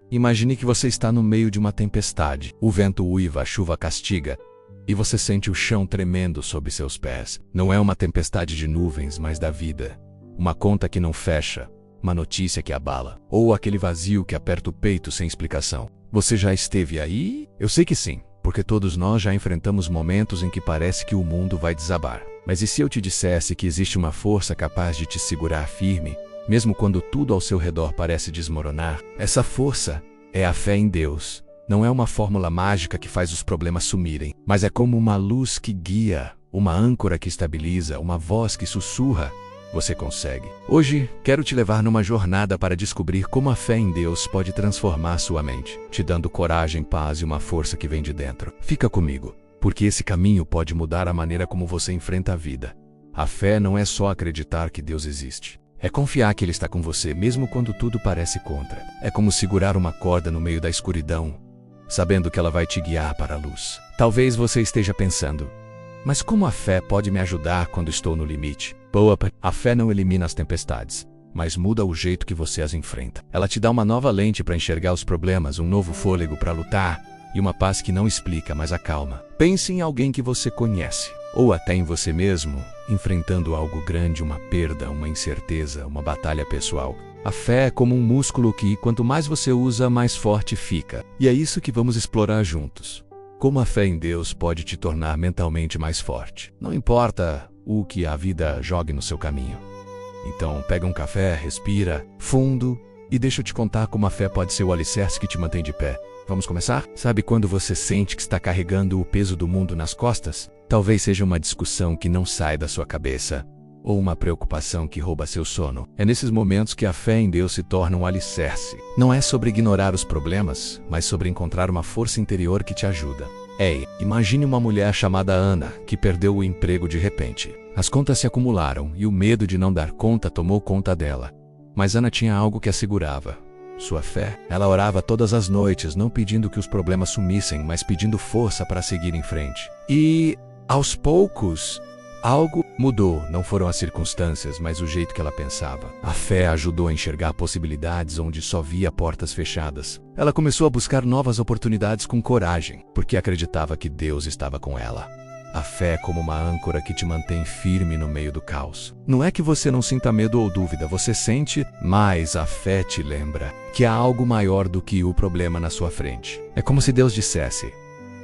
Imagine que você está no meio de uma tempestade. O vento uiva, a chuva castiga, e você sente o chão tremendo sob seus pés. Não é uma tempestade de nuvens, mas da vida. Uma conta que não fecha, uma notícia que abala, ou aquele vazio que aperta o peito sem explicação. Você já esteve aí? Eu sei que sim, porque todos nós já enfrentamos momentos em que parece que o mundo vai desabar. Mas e se eu te dissesse que existe uma força capaz de te segurar firme, mesmo quando tudo ao seu redor parece desmoronar? Essa força é a fé em Deus. Não é uma fórmula mágica que faz os problemas sumirem, mas é como uma luz que guia, uma âncora que estabiliza, uma voz que sussurra. Você consegue. Hoje, quero te levar numa jornada para descobrir como a fé em Deus pode transformar sua mente, te dando coragem, paz e uma força que vem de dentro. Fica comigo, porque esse caminho pode mudar a maneira como você enfrenta a vida. A fé não é só acreditar que Deus existe. É confiar que Ele está com você, mesmo quando tudo parece contra. É como segurar uma corda no meio da escuridão, sabendo que ela vai te guiar para a luz. Talvez você esteja pensando, mas como a fé pode me ajudar quando estou no limite? Boa, a fé não elimina as tempestades, mas muda o jeito que você as enfrenta. Ela te dá uma nova lente para enxergar os problemas, um novo fôlego para lutar e uma paz que não explica, mas acalma. Pense em alguém que você conhece, ou até em você mesmo, enfrentando algo grande, uma perda, uma incerteza, uma batalha pessoal. A fé é como um músculo que, quanto mais você usa, mais forte fica. E é isso que vamos explorar juntos. Como a fé em Deus pode te tornar mentalmente mais forte. Não importa o que a vida jogue no seu caminho. Então, pega um café, respira fundo e deixa eu te contar como a fé pode ser o alicerce que te mantém de pé. Vamos começar? Sabe quando você sente que está carregando o peso do mundo nas costas? Talvez seja uma discussão que não sai da sua cabeça, ou uma preocupação que rouba seu sono. É nesses momentos que a fé em Deus se torna um alicerce. Não é sobre ignorar os problemas, mas sobre encontrar uma força interior que te ajuda. Ei, imagine uma mulher chamada Ana, que perdeu o emprego de repente. As contas se acumularam e o medo de não dar conta tomou conta dela. Mas Ana tinha algo que a segurava: sua fé. Ela orava todas as noites, não pedindo que os problemas sumissem, mas pedindo força para seguir em frente. E, aos poucos, algo mudou. Não foram as circunstâncias, mas o jeito que ela pensava. A fé ajudou a enxergar possibilidades onde só via portas fechadas. Ela começou a buscar novas oportunidades com coragem, porque acreditava que Deus estava com ela. A fé é como uma âncora que te mantém firme no meio do caos. Não é que você não sinta medo ou dúvida, você sente, mas a fé te lembra que há algo maior do que o problema na sua frente. É como se Deus dissesse: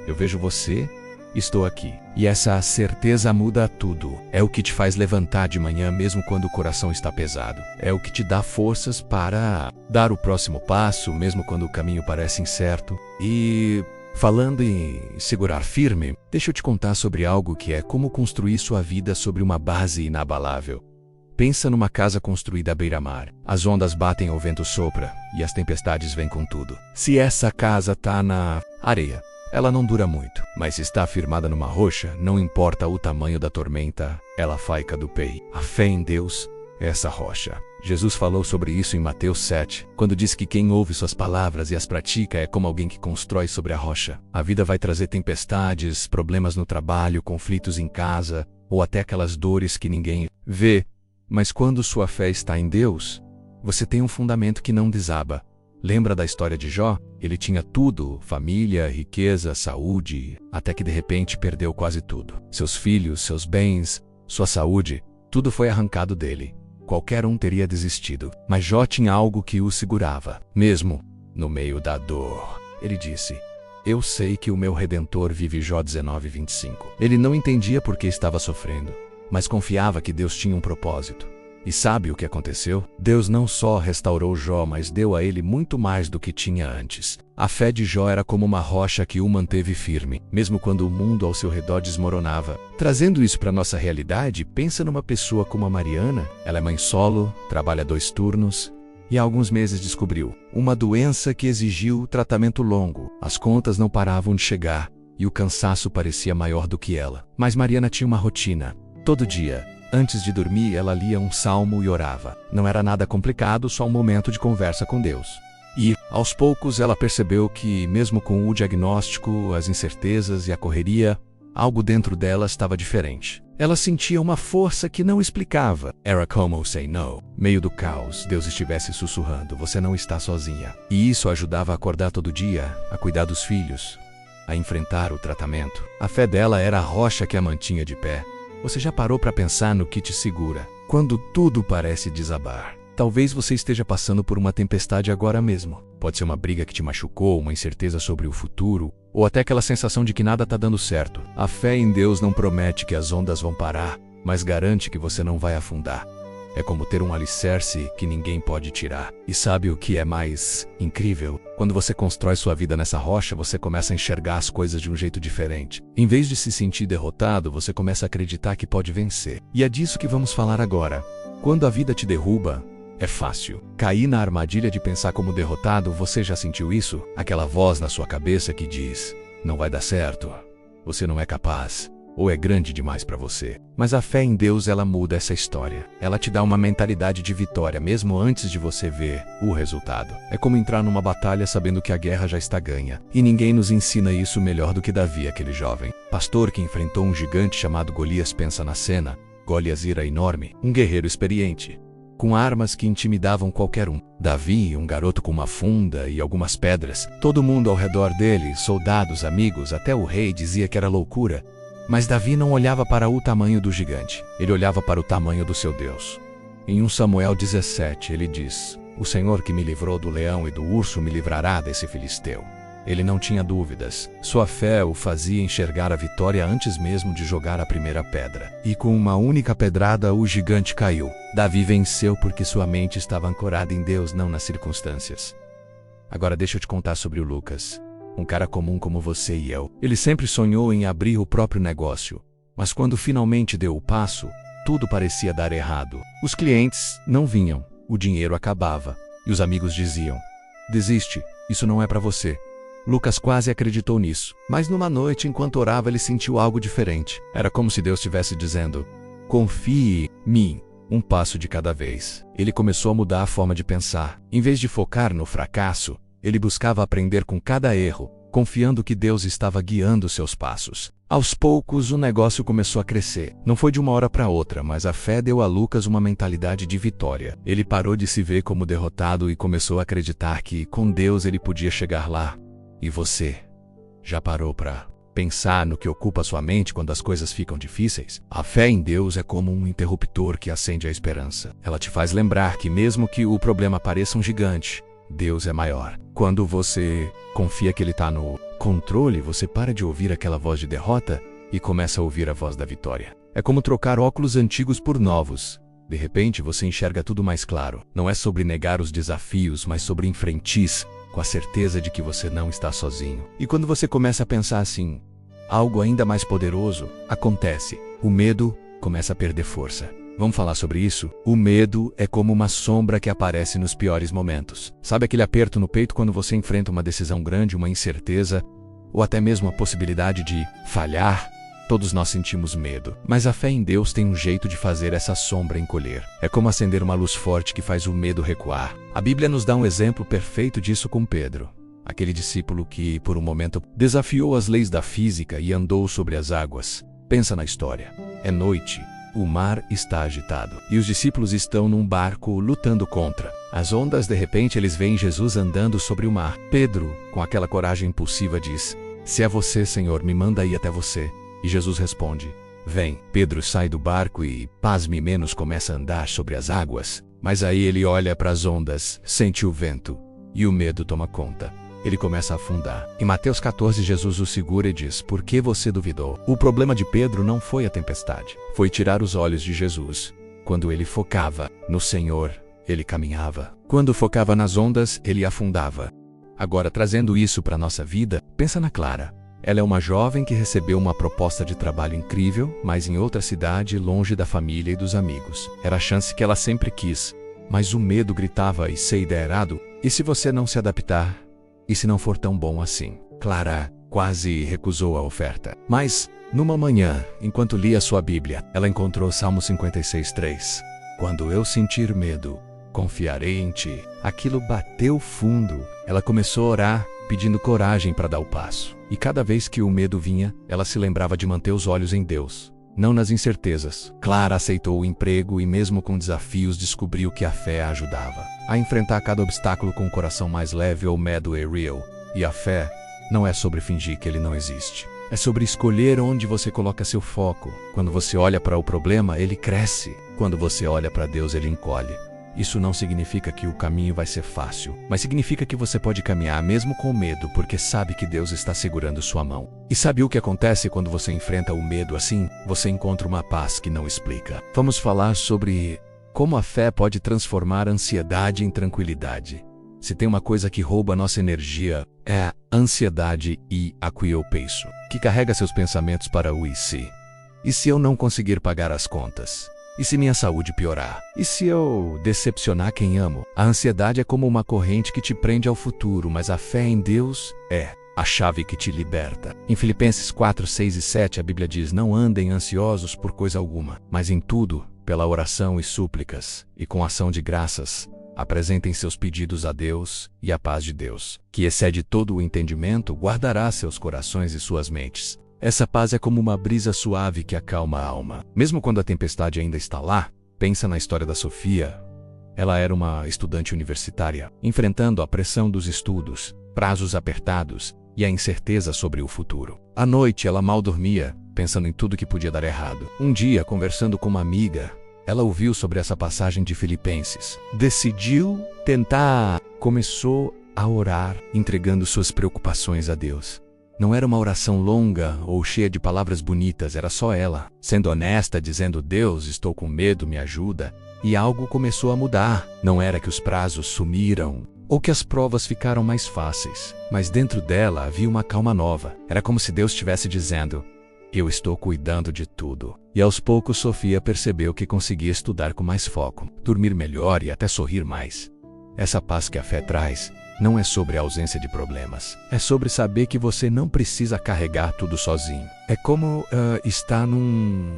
eu vejo você, estou aqui. E essa certeza muda tudo. É o que te faz levantar de manhã mesmo quando o coração está pesado. É o que te dá forças para dar o próximo passo, mesmo quando o caminho parece incerto. E, falando em segurar firme, deixa eu te contar sobre algo que é como construir sua vida sobre uma base inabalável. Pensa numa casa construída à beira-mar. As ondas batem, o vento sopra e as tempestades vêm com tudo. Se essa casa está na areia, ela não dura muito, mas se está firmada numa rocha, não importa o tamanho da tormenta, ela faica do pé. A fé em Deus é essa rocha. Jesus falou sobre isso em Mateus 7, quando disse que quem ouve suas palavras e as pratica é como alguém que constrói sobre a rocha. A vida vai trazer tempestades, problemas no trabalho, conflitos em casa, ou até aquelas dores que ninguém vê. Mas quando sua fé está em Deus, você tem um fundamento que não desaba. Lembra da história de Jó? Ele tinha tudo: família, riqueza, saúde, até que de repente perdeu quase tudo. Seus filhos, seus bens, sua saúde, tudo foi arrancado dele. Qualquer um teria desistido, mas Jó tinha algo que o segurava. Mesmo no meio da dor, ele disse: eu sei que o meu Redentor vive. Jó 19:25. Ele não entendia por que estava sofrendo, mas confiava que Deus tinha um propósito. E sabe o que aconteceu? Deus não só restaurou Jó, mas deu a ele muito mais do que tinha antes. A fé de Jó era como uma rocha que o manteve firme, mesmo quando o mundo ao seu redor desmoronava. Trazendo isso para nossa realidade, pensa numa pessoa como a Mariana. Ela é mãe solo, trabalha 2 turnos e há alguns meses descobriu uma doença que exigiu tratamento longo. As contas não paravam de chegar e o cansaço parecia maior do que ela. Mas Mariana tinha uma rotina. Todo dia, antes de dormir, ela lia um salmo e orava. Não era nada complicado, só um momento de conversa com Deus. E, aos poucos, ela percebeu que, mesmo com o diagnóstico, as incertezas e a correria, algo dentro dela estava diferente. Ela sentia uma força que não explicava. Era como say no. Meio do caos, Deus estivesse sussurrando: você não está sozinha. E isso ajudava a acordar todo dia, a cuidar dos filhos, a enfrentar o tratamento. A fé dela era a rocha que a mantinha de pé. Você já parou para pensar no que te segura quando tudo parece desabar? Talvez você esteja passando por uma tempestade agora mesmo. Pode ser uma briga que te machucou, uma incerteza sobre o futuro, ou até aquela sensação de que nada está dando certo. A fé em Deus não promete que as ondas vão parar, mas garante que você não vai afundar. É como ter um alicerce que ninguém pode tirar. E sabe o que é mais incrível? Quando você constrói sua vida nessa rocha, você começa a enxergar as coisas de um jeito diferente. Em vez de se sentir derrotado, você começa a acreditar que pode vencer. E é disso que vamos falar agora. Quando a vida te derruba, é fácil cair na armadilha de pensar como derrotado. Você já sentiu isso? Aquela voz na sua cabeça que diz: não vai dar certo, você não é capaz, ou é grande demais para você. Mas a fé em Deus, ela muda essa história. Ela te dá uma mentalidade de vitória mesmo antes de você ver o resultado. É como entrar numa batalha sabendo que a guerra já está ganha. E ninguém nos ensina isso melhor do que Davi, aquele jovem pastor que enfrentou um gigante chamado Golias. Pensa na cena. Golias era enorme, um guerreiro experiente, com armas que intimidavam qualquer um. Davi, um garoto com uma funda e algumas pedras. Todo mundo ao redor dele, soldados, amigos, até o rei dizia que era loucura. Mas Davi não olhava para o tamanho do gigante. Ele olhava para o tamanho do seu Deus. Em 1 Samuel 17, ele diz: o Senhor que me livrou do leão e do urso me livrará desse filisteu. Ele não tinha dúvidas. Sua fé o fazia enxergar a vitória antes mesmo de jogar a primeira pedra. E com uma única pedrada, o gigante caiu. Davi venceu porque sua mente estava ancorada em Deus, não nas circunstâncias. Agora deixa eu te contar sobre o Lucas. Um cara comum como você e eu. Ele sempre sonhou em abrir o próprio negócio. Mas quando finalmente deu o passo, tudo parecia dar errado. Os clientes não vinham, o dinheiro acabava. E os amigos diziam: desiste, isso não é para você. Lucas quase acreditou nisso. Mas numa noite, enquanto orava, ele sentiu algo diferente. Era como se Deus estivesse dizendo: confie em mim, um passo de cada vez. Ele começou a mudar a forma de pensar. Em vez de focar no fracasso, ele buscava aprender com cada erro, confiando que Deus estava guiando seus passos. Aos poucos, o negócio começou a crescer. Não foi de uma hora para outra, mas a fé deu a Lucas uma mentalidade de vitória. Ele parou de se ver como derrotado e começou a acreditar que, com Deus, ele podia chegar lá. E você? Já parou para pensar no que ocupa sua mente quando as coisas ficam difíceis? A fé em Deus é como um interruptor que acende a esperança. Ela te faz lembrar que mesmo que o problema pareça um gigante, Deus é maior. Quando você confia que Ele está no controle, você para de ouvir aquela voz de derrota e começa a ouvir a voz da vitória. É como trocar óculos antigos por novos. De repente você enxerga tudo mais claro. Não é sobre negar os desafios, mas sobre enfrentar com a certeza de que você não está sozinho. E quando você começa a pensar assim, algo ainda mais poderoso acontece. O medo começa a perder força. Vamos falar sobre isso? O medo é como uma sombra que aparece nos piores momentos. Sabe aquele aperto no peito quando você enfrenta uma decisão grande, uma incerteza, ou até mesmo a possibilidade de falhar? Todos nós sentimos medo, mas a fé em Deus tem um jeito de fazer essa sombra encolher. É como acender uma luz forte que faz o medo recuar. A Bíblia nos dá um exemplo perfeito disso com Pedro, aquele discípulo que, por um momento, desafiou as leis da física e andou sobre as águas. Pensa na história. É noite, o mar está agitado, e os discípulos estão num barco lutando contra as ondas. De repente, eles veem Jesus andando sobre o mar. Pedro, com aquela coragem impulsiva, diz: se é você, Senhor, me manda ir até você. E Jesus responde: vem. Pedro sai do barco e, pasme menos, começa a andar sobre as águas. Mas aí ele olha para as ondas, sente o vento, e o medo toma conta. Ele começa a afundar. Em Mateus 14, Jesus o segura e diz: por que você duvidou? O problema de Pedro não foi a tempestade, foi tirar os olhos de Jesus. Quando ele focava no Senhor, ele caminhava. Quando focava nas ondas, ele afundava. Agora, trazendo isso para a nossa vida, pensa na Clara. Ela é uma jovem que recebeu uma proposta de trabalho incrível, mas em outra cidade, longe da família e dos amigos. Era a chance que ela sempre quis, mas o medo gritava: e se der errado? E se você não se adaptar? E se não for tão bom assim? Clara quase recusou a oferta. Mas, numa manhã, enquanto lia sua Bíblia, ela encontrou Salmo 56:3. Quando eu sentir medo, confiarei em ti. Aquilo bateu fundo. Ela começou a orar, pedindo coragem para dar o passo. E cada vez que o medo vinha, ela se lembrava de manter os olhos em Deus. não nas incertezas. Clara aceitou o emprego e, mesmo com desafios, descobriu que a fé a ajudava a enfrentar cada obstáculo com um coração mais leve ou medo e real. E a fé não é sobre fingir que ele não existe. É sobre escolher onde você coloca seu foco. Quando você olha para o problema, ele cresce. Quando você olha para Deus, ele encolhe. Isso não significa que o caminho vai ser fácil, mas significa que você pode caminhar mesmo com medo, porque sabe que Deus está segurando sua mão. E sabe o que acontece quando você enfrenta o medo assim? Você encontra uma paz que não explica. Vamos falar sobre como a fé pode transformar a ansiedade em tranquilidade. Se tem uma coisa que rouba nossa energia, é a ansiedade e a que eu penso, que carrega seus pensamentos para o e se. E se eu não conseguir pagar as contas? E se minha saúde piorar? E se eu decepcionar quem amo? A ansiedade é como uma corrente que te prende ao futuro, mas a fé em Deus é a chave que te liberta. Em Filipenses 4, 6 e 7, a Bíblia diz: não andem ansiosos por coisa alguma, mas em tudo, pela oração e súplicas, e com ação de graças, apresentem seus pedidos a Deus, e a paz de Deus, que excede todo o entendimento, guardará seus corações e suas mentes. Essa paz é como uma brisa suave que acalma a alma. Mesmo quando a tempestade ainda está lá, pensa na história da Sofia. Ela era uma estudante universitária, enfrentando a pressão dos estudos, prazos apertados e a incerteza sobre o futuro. À noite, ela mal dormia, pensando em tudo que podia dar errado. Um dia, conversando com uma amiga, ela ouviu sobre essa passagem de Filipenses. Decidiu tentar. Começou a orar, entregando suas preocupações a Deus. Não era uma oração longa ou cheia de palavras bonitas, era só ela, sendo honesta, dizendo: Deus, estou com medo, me ajuda. E algo começou a mudar. Não era que os prazos sumiram ou que as provas ficaram mais fáceis, mas dentro dela havia uma calma nova. Era como se Deus estivesse dizendo: eu estou cuidando de tudo. E aos poucos Sofia percebeu que conseguia estudar com mais foco, dormir melhor e até sorrir mais. Essa paz que a fé traz não é sobre a ausência de problemas. É sobre saber que você não precisa carregar tudo sozinho. É como estar num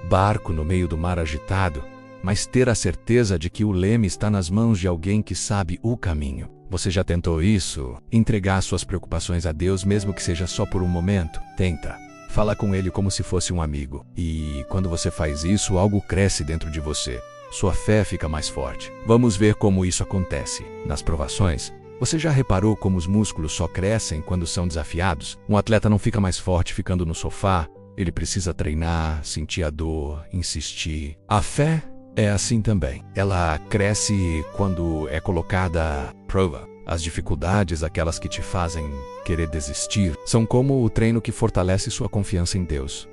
barco no meio do mar agitado, mas ter a certeza de que o leme está nas mãos de alguém que sabe o caminho. Você já tentou isso? Entregar suas preocupações a Deus, mesmo que seja só por um momento? Tenta. Fala com Ele como se fosse um amigo. E quando você faz isso, algo cresce dentro de você. Sua fé fica mais forte. Vamos ver como isso acontece. Nas provações, você já reparou como os músculos só crescem quando são desafiados? Um atleta não fica mais forte ficando no sofá. Ele precisa treinar, sentir a dor, insistir. A fé é assim também. Ela cresce quando é colocada à prova. As dificuldades, aquelas que te fazem querer desistir, são como o treino que fortalece sua confiança em Deus.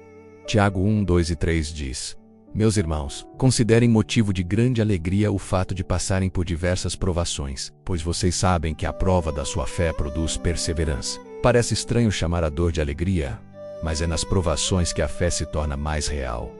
Tiago 1, 2 e 3 diz: meus irmãos, considerem motivo de grande alegria o fato de passarem por diversas provações, pois vocês sabem que a prova da sua fé produz perseverança. Parece estranho chamar a dor de alegria, mas é nas provações que a fé se torna mais real.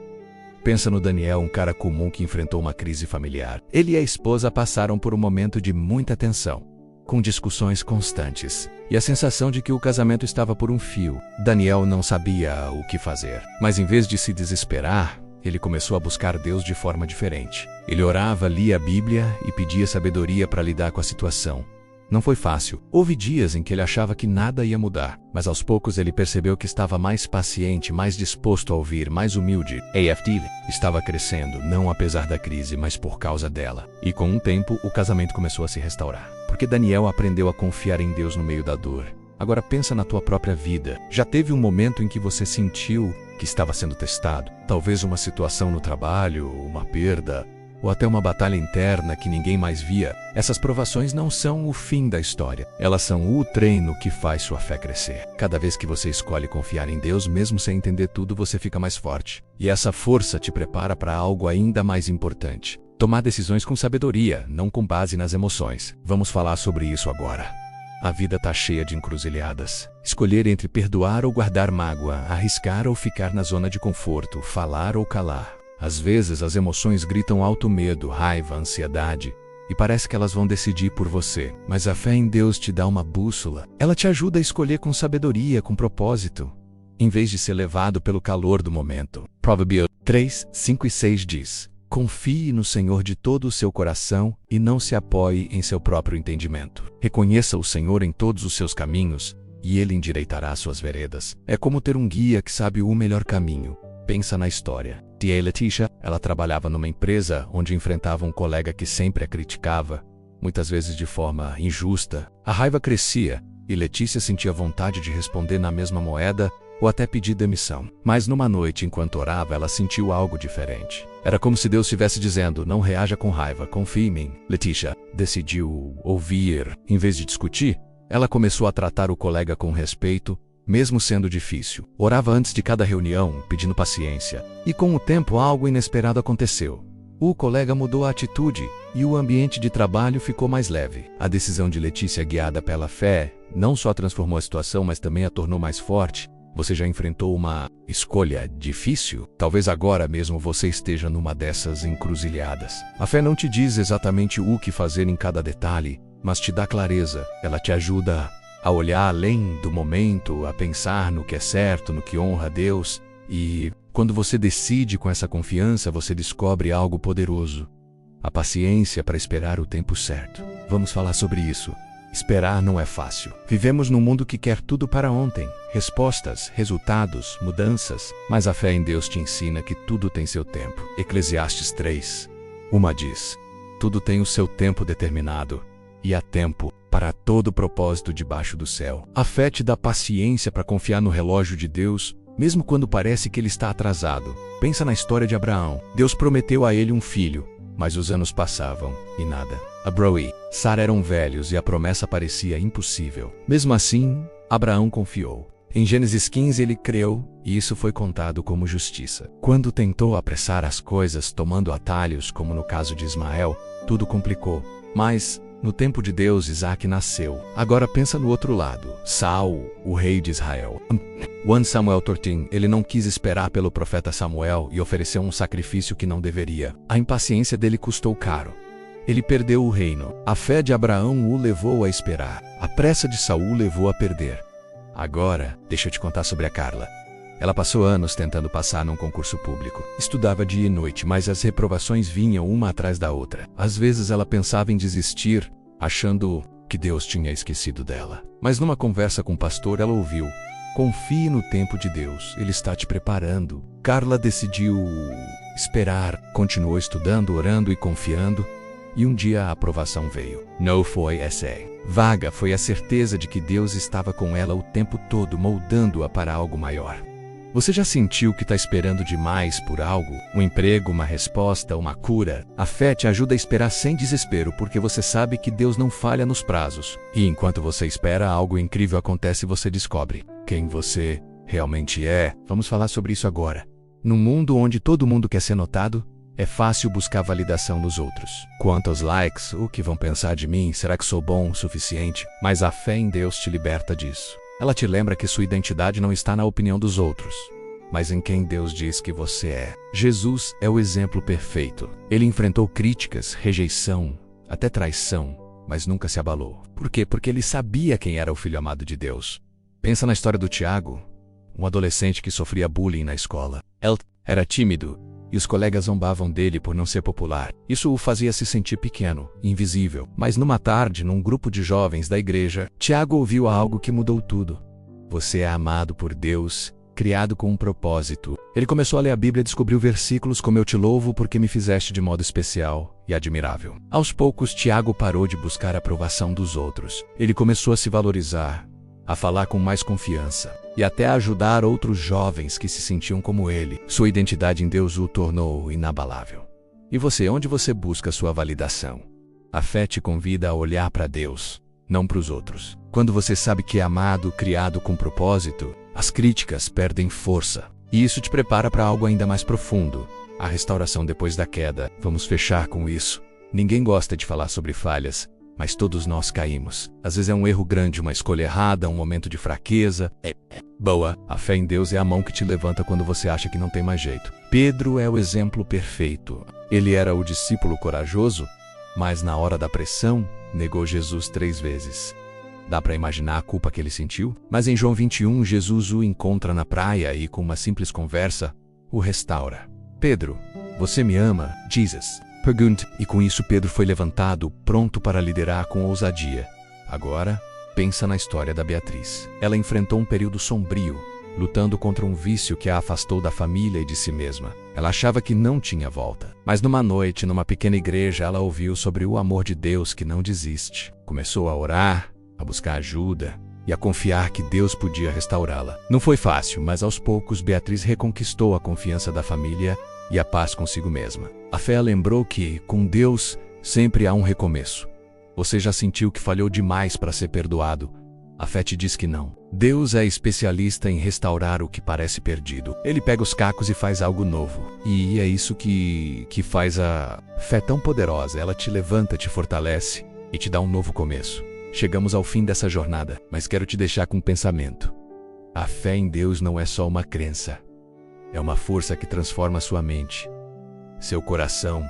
Pensa no Daniel, um cara comum que enfrentou uma crise familiar. Ele e a esposa passaram por um momento de muita tensão, com discussões constantes, e a sensação de que o casamento estava por um fio. Daniel não sabia o que fazer, mas em vez de se desesperar, ele começou a buscar Deus de forma diferente. Ele orava, lia a Bíblia e pedia sabedoria para lidar com a situação. Não foi fácil. Houve dias em que ele achava que nada ia mudar, mas aos poucos ele percebeu que estava mais paciente, mais disposto a ouvir, mais humilde. AFD estava crescendo, não apesar da crise, mas por causa dela. E com um tempo, o casamento começou a se restaurar, porque Daniel aprendeu a confiar em Deus no meio da dor. Agora pensa na tua própria vida. Já teve um momento em que você sentiu que estava sendo testado? Talvez uma situação no trabalho, uma perda, ou até uma batalha interna que ninguém mais via. Essas provações não são o fim da história. Elas são o treino que faz sua fé crescer. Cada vez que você escolhe confiar em Deus, mesmo sem entender tudo, você fica mais forte. E essa força te prepara para algo ainda mais importante: tomar decisões com sabedoria, não com base nas emoções. Vamos falar sobre isso agora. A vida está cheia de encruzilhadas. Escolher entre perdoar ou guardar mágoa, arriscar ou ficar na zona de conforto, falar ou calar. Às vezes as emoções gritam alto medo, raiva, ansiedade, e parece que elas vão decidir por você. Mas a fé em Deus te dá uma bússola. Ela te ajuda a escolher com sabedoria, com propósito, em vez de ser levado pelo calor do momento. Provérbios 3, 5 e 6 diz: confie no Senhor de todo o seu coração e não se apoie em seu próprio entendimento. Reconheça o Senhor em todos os seus caminhos e Ele endireitará suas veredas. É como ter um guia que sabe o melhor caminho. Pensa na história. Tia Letícia, ela trabalhava numa empresa onde enfrentava um colega que sempre a criticava, muitas vezes de forma injusta. A raiva crescia e Letícia sentia vontade de responder na mesma moeda ou até pedir demissão. Mas numa noite, enquanto orava, ela sentiu algo diferente. Era como se Deus estivesse dizendo: não reaja com raiva, confie em mim. Letícia decidiu ouvir. Em vez de discutir, ela começou a tratar o colega com respeito, mesmo sendo difícil. Orava antes de cada reunião, pedindo paciência. E com o tempo, algo inesperado aconteceu. O colega mudou a atitude e o ambiente de trabalho ficou mais leve. A decisão de Letícia, guiada pela fé, não só transformou a situação, mas também a tornou mais forte. Você já enfrentou uma escolha difícil? Talvez agora mesmo você esteja numa dessas encruzilhadas. A fé não te diz exatamente o que fazer em cada detalhe, mas te dá clareza. Ela te ajuda a olhar além do momento, a pensar no que é certo, no que honra a Deus. E quando você decide com essa confiança, você descobre algo poderoso: a paciência para esperar o tempo certo. Vamos falar sobre isso. Esperar não é fácil. Vivemos num mundo que quer tudo para ontem. Respostas, resultados, mudanças. Mas a fé em Deus te ensina que tudo tem seu tempo. Eclesiastes 3:1 diz: tudo tem o seu tempo determinado, e há tempo para todo propósito debaixo do céu. A fé te dá paciência para confiar no relógio de Deus, mesmo quando parece que ele está atrasado. Pensa na história de Abraão. Deus prometeu a ele um filho, mas os anos passavam e nada. Abraão e Sara eram velhos e a promessa parecia impossível. Mesmo assim, Abraão confiou. Em Gênesis 15 ele creu, e isso foi contado como justiça. Quando tentou apressar as coisas tomando atalhos, como no caso de Ismael, tudo complicou. Mas no tempo de Deus, Isaac nasceu. Agora pensa no outro lado. Saul, o rei de Israel. 1 Samuel 13, ele não quis esperar pelo profeta Samuel e ofereceu um sacrifício que não deveria. A impaciência dele custou caro. Ele perdeu o reino. A fé de Abraão o levou a esperar. A pressa de Saul levou a perder. Agora, deixa eu te contar sobre a Carla. Ela passou anos tentando passar num concurso público. Estudava dia e noite, mas as reprovações vinham uma atrás da outra. Às vezes ela pensava em desistir, achando que Deus tinha esquecido dela. Mas numa conversa com o pastor, ela ouviu: confie no tempo de Deus, Ele está te preparando. Carla decidiu esperar, continuou estudando, orando e confiando, e um dia a aprovação veio. Não foi essa vaga, foi a certeza de que Deus estava com ela o tempo todo, moldando-a para algo maior. Você já sentiu que está esperando demais por algo? Um emprego, uma resposta, uma cura? A fé te ajuda a esperar sem desespero, porque você sabe que Deus não falha nos prazos. E enquanto você espera, algo incrível acontece e você descobre quem você realmente é. Vamos falar sobre isso agora. Num mundo onde todo mundo quer ser notado, é fácil buscar validação nos outros. Quanto aos likes, o que vão pensar de mim? Será que sou bom o suficiente? Mas a fé em Deus te liberta disso. Ela te lembra que sua identidade não está na opinião dos outros, mas em quem Deus diz que você é. Jesus é o exemplo perfeito. Ele enfrentou críticas, rejeição, até traição, mas nunca se abalou. Por quê? Porque ele sabia quem era o Filho amado de Deus. Pensa na história do Tiago, um adolescente que sofria bullying na escola. Ele era tímido e os colegas zombavam dele por não ser popular. Isso o fazia se sentir pequeno, invisível. Mas numa tarde, num grupo de jovens da igreja, Tiago ouviu algo que mudou tudo. Você é amado por Deus, criado com um propósito. Ele começou a ler a Bíblia e descobriu versículos como: eu te louvo porque me fizeste de modo especial e admirável. Aos poucos, Tiago parou de buscar a aprovação dos outros. Ele começou a se valorizar, a falar com mais confiança e até a ajudar outros jovens que se sentiam como ele. Sua identidade em Deus o tornou inabalável. E você, onde você busca sua validação? A fé te convida a olhar para Deus, não para os outros. Quando você sabe que é amado, criado com propósito, as críticas perdem força. E isso te prepara para algo ainda mais profundo: a restauração depois da queda. Vamos fechar com isso. Ninguém gosta de falar sobre falhas, mas todos nós caímos. Às vezes é um erro grande, uma escolha errada, um momento de fraqueza. Boa, a fé em Deus é a mão que te levanta quando você acha que não tem mais jeito. Pedro é o exemplo perfeito. Ele era o discípulo corajoso, mas na hora da pressão, negou Jesus 3 vezes. Dá para imaginar a culpa que ele sentiu? Mas em João 21, Jesus o encontra na praia e, com uma simples conversa, o restaura. Pedro, você me ama? Jesus pergunta. E com isso Pedro foi levantado, pronto para liderar com ousadia. Agora, pensa na história da Beatriz. Ela enfrentou um período sombrio, lutando contra um vício que a afastou da família e de si mesma. Ela achava que não tinha volta. Mas numa noite, numa pequena igreja, ela ouviu sobre o amor de Deus que não desiste. Começou a orar, a buscar ajuda e a confiar que Deus podia restaurá-la. Não foi fácil, mas aos poucos Beatriz reconquistou a confiança da família e a paz consigo mesma. A fé a lembrou que, com Deus, sempre há um recomeço. Você já sentiu que falhou demais para ser perdoado? A fé te diz que não. Deus é especialista em restaurar o que parece perdido. Ele pega os cacos e faz algo novo. E é isso que faz a fé tão poderosa. Ela te levanta, te fortalece e te dá um novo começo. Chegamos ao fim dessa jornada, mas quero te deixar com um pensamento. A fé em Deus não é só uma crença. É uma força que transforma sua mente, seu coração,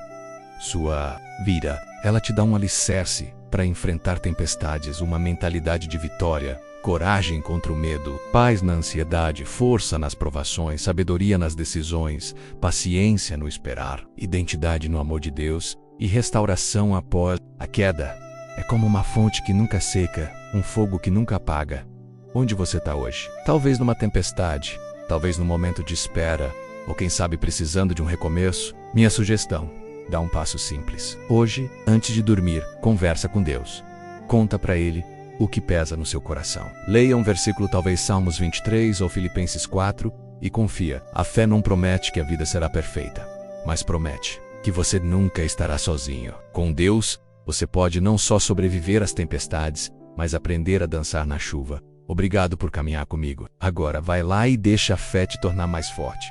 sua vida. Ela te dá um alicerce para enfrentar tempestades, uma mentalidade de vitória, coragem contra o medo, paz na ansiedade, força nas provações, sabedoria nas decisões, paciência no esperar, identidade no amor de Deus e restauração após a queda. É como uma fonte que nunca seca, um fogo que nunca apaga. Onde você está hoje? Talvez numa tempestade, talvez num momento de espera, ou quem sabe precisando de um recomeço. Minha sugestão: dá um passo simples. Hoje, antes de dormir, conversa com Deus. Conta para Ele o que pesa no seu coração. Leia um versículo, talvez Salmos 23 ou Filipenses 4, e confia. A fé não promete que a vida será perfeita, mas promete que você nunca estará sozinho. Com Deus, você pode não só sobreviver às tempestades, mas aprender a dançar na chuva. Obrigado por caminhar comigo. Agora vai lá e deixa a fé te tornar mais forte.